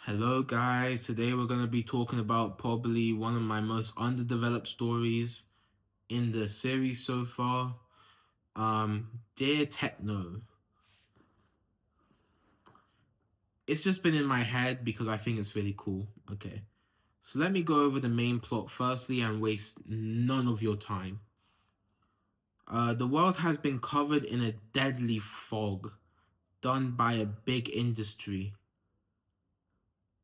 Hello guys, today we're going to be talking about probably one of my most underdeveloped stories in the series so far. Dear Techno. It's just been in my head because I think it's really cool. Okay, so let me go over the main plot firstly and waste none of your time. The world has been covered in a deadly fog done by a big industry.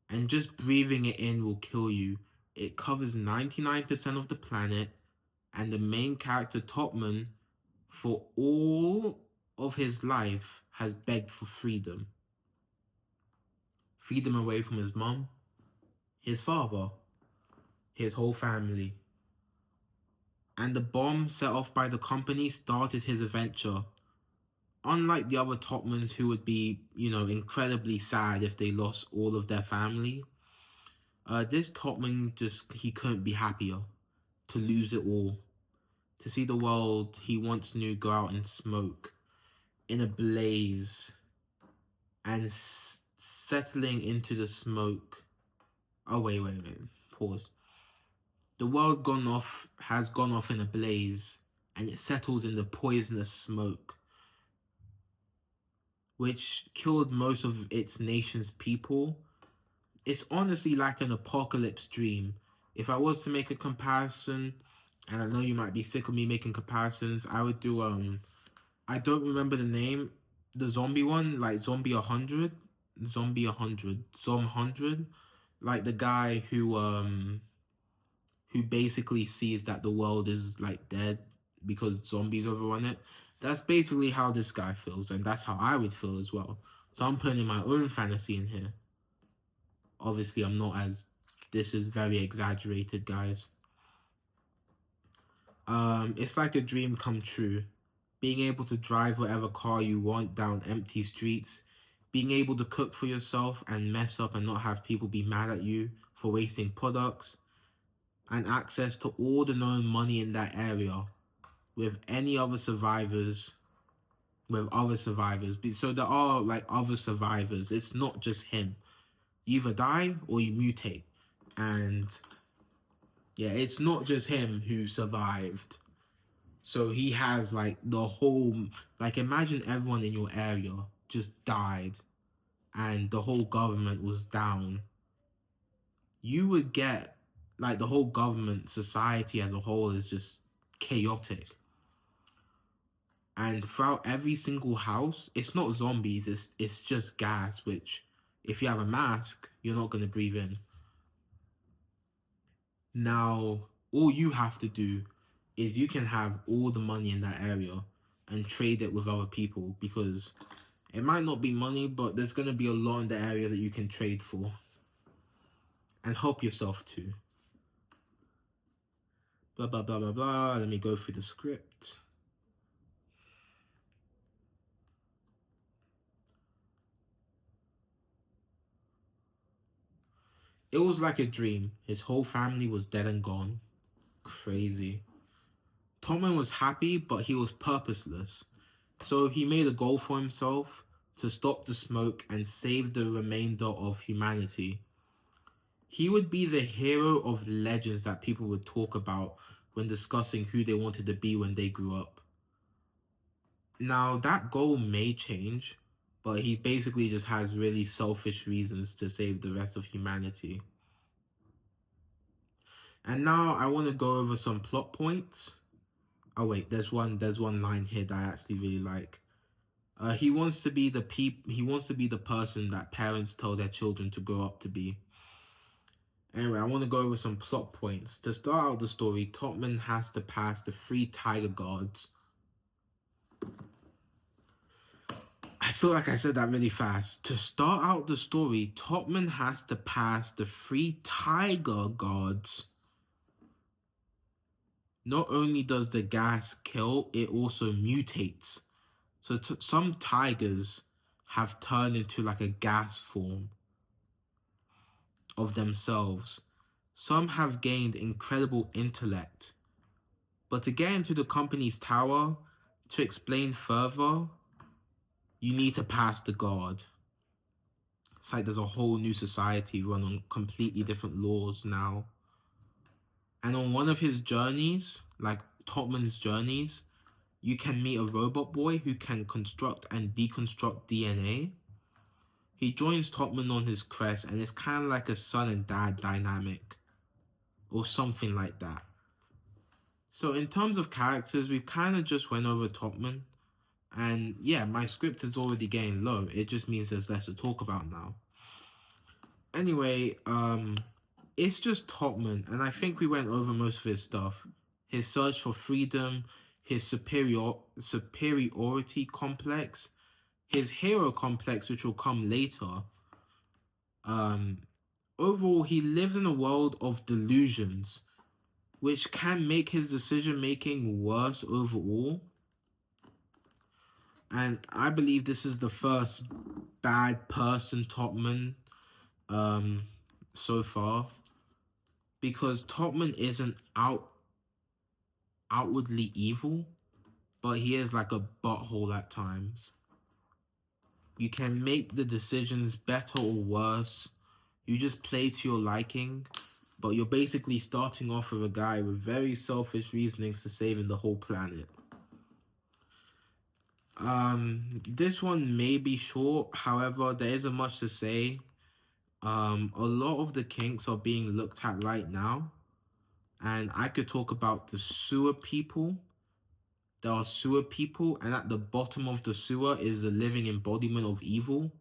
And just breathing it in will kill you. It covers 99% of the planet, and the main character, Topman, for all of his life, has begged for freedom. Freedom away from his mum, his father, his whole family. And the bomb set off by the company started his adventure. Unlike the other Topmans who would be, incredibly sad if they lost all of their family, this Topman he couldn't be happier to lose it all. To see the world he once knew go out in smoke, in a blaze, and settling into the smoke. Oh, wait. Pause. The world has gone off in a blaze, and it settles in the poisonous smoke, which killed most of its nation's people. It's honestly like an apocalypse dream. If I was to make a comparison, and I know you might be sick of me making comparisons, I would do, I don't remember the name, the zombie one, like Zombie 100, Zombie 100, Zom 100, like the guy who basically sees that the world is like dead because zombies overrun it. That's basically how this guy feels, and that's how I would feel as well. So I'm putting my own fantasy in here. Obviously, I'm not as... This is very exaggerated, guys. It's like a dream come true. Being able to drive whatever car you want down empty streets. Being able to cook for yourself and mess up and not have people be mad at you for wasting products. And access to all the known money in that area with other survivors. So there are like other survivors. It's not just him. You either die or you mutate. And yeah, it's not just him who survived. So he has like the whole, like imagine everyone in your area just died and the whole government was down. You would get like the whole government, society as a whole is just chaotic. And throughout every single house, it's not zombies, it's just gas, which if you have a mask, you're not going to breathe in. Now, all you have to do is you can have all the money in that area and trade it with other people, because it might not be money, but there's going to be a lot in the area that you can trade for. And help yourself too. Blah, blah, blah, blah, blah. Let me go through the script. It was like a dream. His whole family was dead and gone. Crazy. Tommen was happy, but he was purposeless. So he made a goal for himself to stop the smoke and save the remainder of humanity. He would be the hero of legends that people would talk about when discussing who they wanted to be when they grew up. Now, that goal may change, but he basically just has really selfish reasons to save the rest of humanity. And now I want to go over some plot points. Oh wait, there's one line here that I actually really like. He wants to be the person that parents tell their children to grow up to be. Anyway, I want to go over some plot points. To start out the story, Topman has to pass the 3 tiger guards. I feel like I said that really fast. To start out the story, Topman has to pass the 3 tiger guards. Not only does the gas kill, it also mutates. So some tigers have turned into like a gas form of themselves. Some have gained incredible intellect. But to get into the company's tower, to explain further, you need to pass the guard. It's like there's a whole new society run on completely different laws now. And on one of his journeys, like Topman's journeys, you can meet a robot boy who can construct and deconstruct DNA. He joins Topman on his quest, and it's kind of like a son and dad dynamic, or something like that. So in terms of characters, we kind of just went over Topman. And yeah, my script is already getting low. It just means there's less to talk about now. Anyway, it's just Topman, and I think we went over most of his stuff. His search for freedom, his superiority complex, his hero complex, which will come later. Overall, he lives in a world of delusions, which can make his decision making worse overall. And I believe this is the first bad person Topman so far, because Topman isn't outwardly evil, but he is like a butthole at times. You can make the decisions better or worse. You just play to your liking, but you're basically starting off with a guy with very selfish reasonings to saving the whole planet. This one may be short, however, there isn't much to say. A lot of the kinks are being looked at right now, and I could talk about the sewer people. There are sewer people, and at the bottom of the sewer is the living embodiment of evil.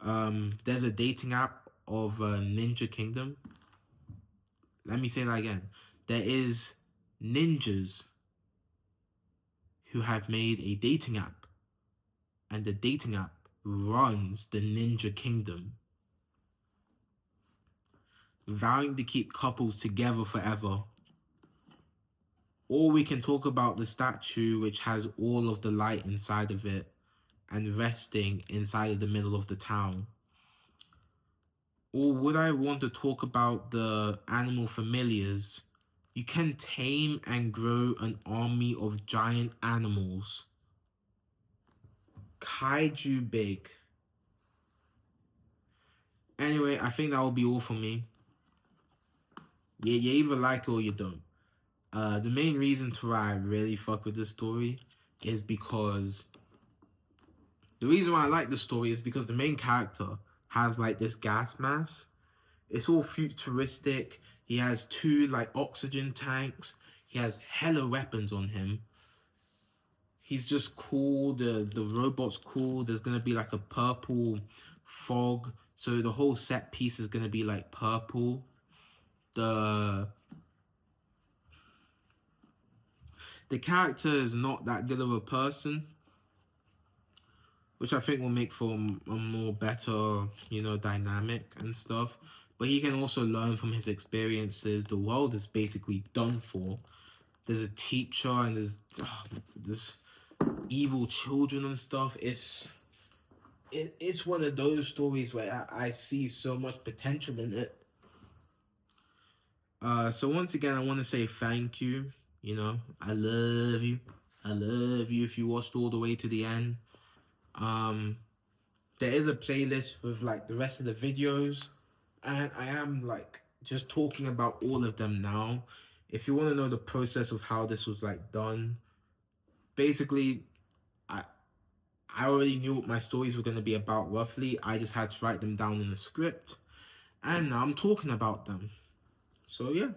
There's a dating app of Ninja Kingdom. Let me say that again. There is ninjas who have made a dating app, and the dating app runs the Ninja Kingdom, vowing to keep couples together forever. Or we can talk about the statue which has all of the light inside of it and resting inside of the middle of the town. Or would I want to talk about the animal familiars? You can tame and grow an army of giant animals. Kaiju big. Anyway, I think that will be all for me. You either like it or you don't. The main reason to why I really fuck with this story is because the reason why I like the story is because the main character has like this gas mask. It's all futuristic. He has 2 like oxygen tanks. He has hella weapons on him. He's just cool. The robot's cool. There's gonna be like a purple fog, so the whole set piece is gonna be like purple. The character is not that good of a person, which I think will make for a more better, dynamic and stuff. But he can also learn from his experiences. The world is basically done for. There's a teacher and there's evil children and stuff. It's one of those stories where I see so much potential in it. So once again, I want to say thank you. I love you. I love you if you watched all the way to the end. There is a playlist with like the rest of the videos, and I am like just talking about all of them now. If you want to know the process of how this was like done, basically, I already knew what my stories were going to be about roughly. I just had to write them down in a script, and now I'm talking about them. So yeah.